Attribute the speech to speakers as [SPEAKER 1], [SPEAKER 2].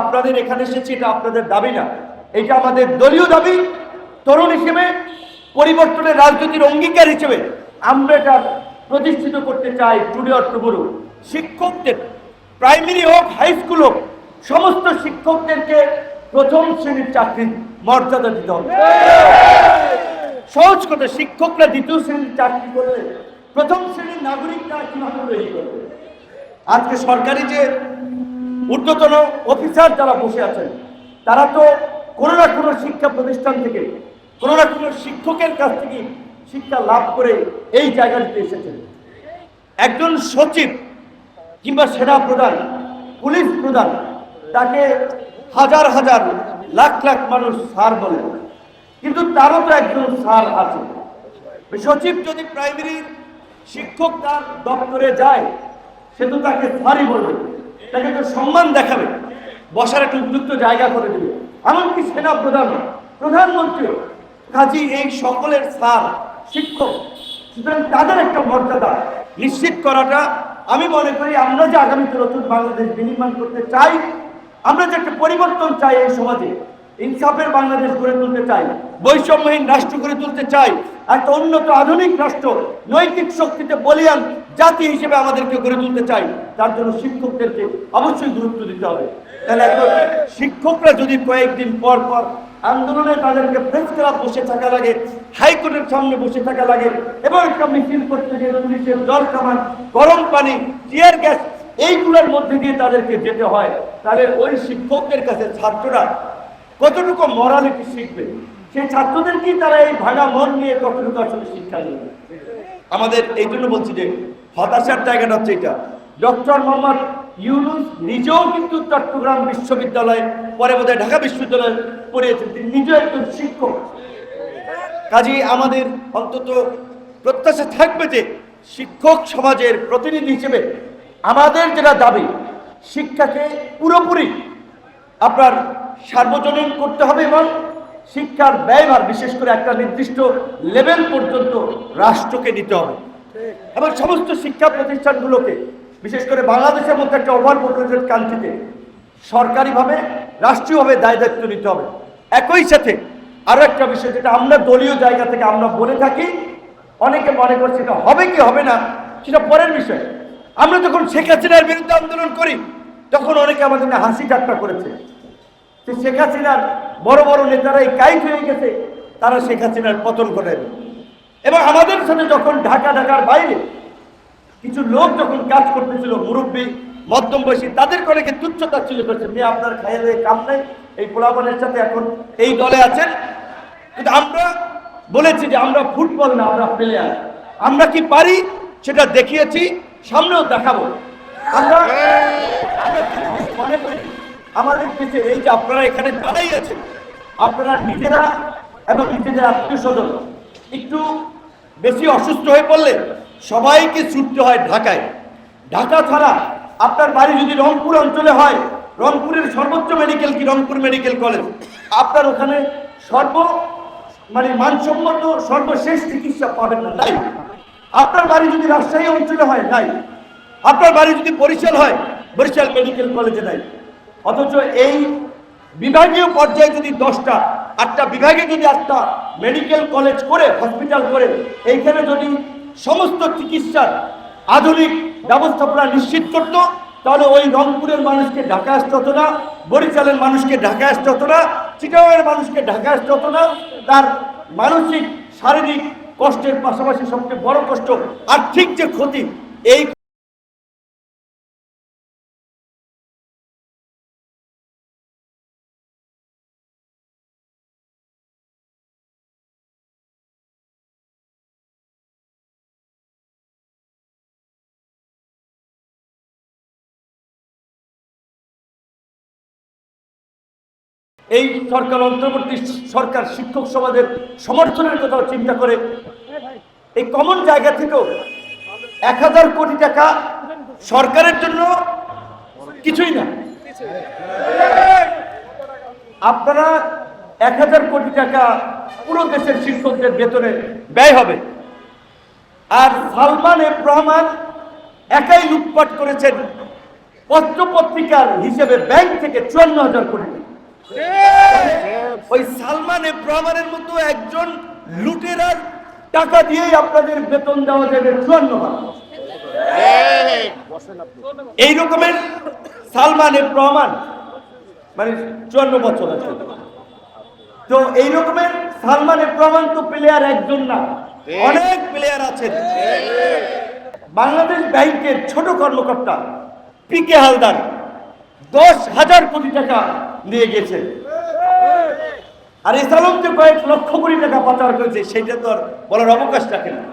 [SPEAKER 1] আপনাদের এখানে এসেছি, এটা আপনাদের দাবি না, এটা আমাদের দলীয় দাবি। তরুণ হিসেবে, পরিবর্তনের রাজনীতির অঙ্গীকার হিসেবে আমরা এটা প্রতিষ্ঠিত করতে চাই। টুডে অর টুমরো শিক্ষকদের, প্রাইমারি হোক হাই স্কুল হোক, সমস্ত শিক্ষকদেরকে প্রথম শ্রেণীর চাকরির মর্যাদা দিতে হবে। সহজ কথা, শিক্ষকরা দ্বিতীয় শ্রেণীর চাকরি করলে প্রথম শ্রেণীর নাগরিকরা কিভাবে তৈরি করবে? আজকে সরকারি যে ঊর্ধ্বতন অফিসার যারা বসে আছেন, তারা তো কোনো না কোনো শিক্ষা প্রতিষ্ঠান থেকে, কোনো না কোনো শিক্ষকের কাছ থেকে শিক্ষা লাভ করে এই জায়গাটিতে এসেছেন। একজন সচিব কিংবা সেনা প্রধান, পুলিশ প্রধান, তাকে হাজার হাজার লাখ লাখ মানুষ স্যার বলে, কিন্তু তারও তো একজন স্যার আছে। সচিব যদি প্রাইমারি শিক্ষক তার দপ্তরে যায়, সে তো তাকে স্যারই বলবে, তাকে তো সম্মান দেখাবে, বসার একটা উপযুক্ত জায়গা করে দেবে। এমনকি সেনা প্রধান, প্রধানমন্ত্রী, কাজী এই সকলের স্যার শিক্ষক। সুতরাং তাদের একটা মর্যাদা নিশ্চিত করাটা, আমি মনে করি আমরা যে আগামীতে নতুন বাংলাদেশ বিনির্মাণ করতে চাই, আমরা যে একটা পরিবর্তন চাই এই সমাজে, ইনসাফের বাংলাদেশ গড়ে তুলতে চাই, বৈষম্যহীন রাষ্ট্র গড়ে তুলতে চাই, একটা উন্নত আধুনিক রাষ্ট্র, নৈতিক শক্তিতে বলিয়ান জাতি হিসেবে আমাদেরকে গড়ে তুলতে চাই, তার জন্য শিক্ষকদেরকে অবশ্যই গুরুত্ব দিতে হবে। তাহলে এখন শিক্ষকরা যদি কয়েকদিন পর পর আন্দোলনে তাদেরকে প্রেস ক্লাব বসে থাকা লাগে, হাইকোর্টের সামনে বসে থাকা লাগে, এবং একটা মিছিল করতে গিয়ে পুলিশের জল কামান, গরম পানি, টিয়ার গ্যাস, এইগুলোর মধ্যে দিয়ে তাদেরকে যেতে হয়, তাহলে ওই শিক্ষকদের কাছে ছাত্ররা কতটুকু মরালিটি শিখবে? সেই ছাত্রদেরকেই তারা এই ভাঙা মন নিয়ে কতটুকু আসলে শিক্ষা নেবে? আমাদের এই জন্য বলছি যে হতাশার জায়গাটা হচ্ছে এটা। ডক্টর মোহাম্মদ ইউনূস নিজেও কিন্তু চট্টগ্রাম বিশ্ববিদ্যালয়ে, পরে বোধহয় ঢাকা বিশ্ববিদ্যালয়ে পড়িয়েছেন, তিনি নিজেও একজন শিক্ষক। কাজেই আমাদের অন্তত প্রত্যাশা থাকবে যে শিক্ষক সমাজের প্রতিনিধি হিসেবে আমাদের যেটা দাবি, শিক্ষাকে পুরোপুরি আপনার সার্বজনীন করতে হবে, এবং শিক্ষার ব্যয়ভার বিশেষ করে একটা নির্দিষ্ট লেভেল পর্যন্ত রাষ্ট্রকে নিতে হবে, এবং সমস্ত শিক্ষা প্রতিষ্ঠানগুলোকে, বিশেষ করে বাংলাদেশের মধ্যে একটা ওভার পপুলেটেড কান্ট্রিতে সরকারিভাবে, রাষ্ট্রীয়ভাবে দায় দায়িত্ব নিতে হবে। একই সাথে আরো একটা বিষয়, যেটা আমরা দলীয় জায়গা থেকে আমরা বলে থাকি, অনেকে মনে করছে এটা হবে কি হবে না সেটা পরের বিষয়। আমরা যখন শেখ হাসিনার বিরুদ্ধে আন্দোলন করি, তখন অনেকে আমাদের হাসি ঠাট্টা করেছে যে শেখ হাসিনার বড় বড় নেতারা এই কাইট হয়ে গেছে, তারা শেখ হাসিনার পতন ঘটাবে। এবং আমাদের সাথে যখন ঢাকার বাইরে কিছু লোক যখন কাজ করতেছিল, মুরব্বী, মধ্যম বয়সী, তাদেরকে অনেকে তুচ্ছতা ছিল করছে, মেয়ে আপনার খাইয়ে কাম নেই, এই পোলাপানের সাথে এখন এই দলে আছেন। কিন্তু আমরা বলেছি যে আমরা ফুটবল না, আমরা প্লেয়ার, আমরা কি পারি সেটা দেখিয়েছি, সামনেও দেখাবো। আমরা মনে করি আমাদের দেশে এই যে আপনারা এখানে দাঁড়াই আছেন, আপনারা নিজেরা এবং নিজেদের আত্মীয় স্বজন একটু বেশি অসুস্থ হয়ে পড়লে সবাইকে ছুটতে হয় ঢাকায়। ঢাকা ছাড়া আপনার বাড়ি যদি রংপুর অঞ্চলে হয়, রংপুরের সর্বোচ্চ মেডিকেল কি রংপুর মেডিকেল কলেজ, আপনার ওখানে মানসম্মত সর্বশেষ চিকিৎসা পাবেন না, নাই। আপনার বাড়ি যদি রাজশাহী অঞ্চলে হয়, নাই। আপনার বাড়ি যদি বরিশাল হয়, বরিশাল মেডিকেল কলেজে নাই। অথচ এই বিভাগীয় পর্যায়ে যদি 10টা 8টা বিভাগে যদি 8টা মেডিকেল কলেজ করে, হসপিটাল করে, এইখানে যদি সমস্ত চিকিৎসার আধুনিক ব্যবস্থাপনা নিশ্চিত করত, তাহলে ওই রংপুরের মানুষকে ঢাকা আসতে হতো না, বরিশালের মানুষকে ঢাকা আসতে হতো না, চিটাগাংয়ের মানুষকে ঢাকা আসতে হতো না। তার মানসিক শারীরিক কষ্টের পাশাপাশি সবচেয়ে বড় কষ্ট আর্থিক যে ক্ষতি, এই এই সরকার, অন্তর্বর্তী সরকার শিক্ষক সমাজের সমর্থনের কথা চিন্তা করে এই কমন জায়গা থেকেও 1000 কোটি টাকা সরকারের জন্য কিছুই না। আপনারা 1000 কোটি টাকা পুরো দেশের শিক্ষকদের বেতনে ব্যয় হবে, আর সালমান এফ রহমান একাই লুটপাট করেছেন পত্রপত্রিকার হিসেবে ব্যাংক থেকে 54,000 কোটি টাকা। ওই সালমান এফ রহমানের মতো একজন লুটেরার টাকা দিয়েই আপনাদের বেতন দেওয়া যাবে 54 বার। এই রকমের সালমান এফ রহমান মানে 54 বছর আছে। তো এই রকমের সালমান এফ রহমান তো প্লেয়ার একজন না, অনেক প্লেয়ার আছেন। বাংলাদেশ ব্যাংকের ছোট কর্মকর্তা পিকে হালদার 10,000 কোটি টাকা নিয়ে গেছে। আর এসালম যে কয়েক লক্ষ কোটি টাকা পাচার করেছে সেটা তো আর বলার অবকাশ রাখে না।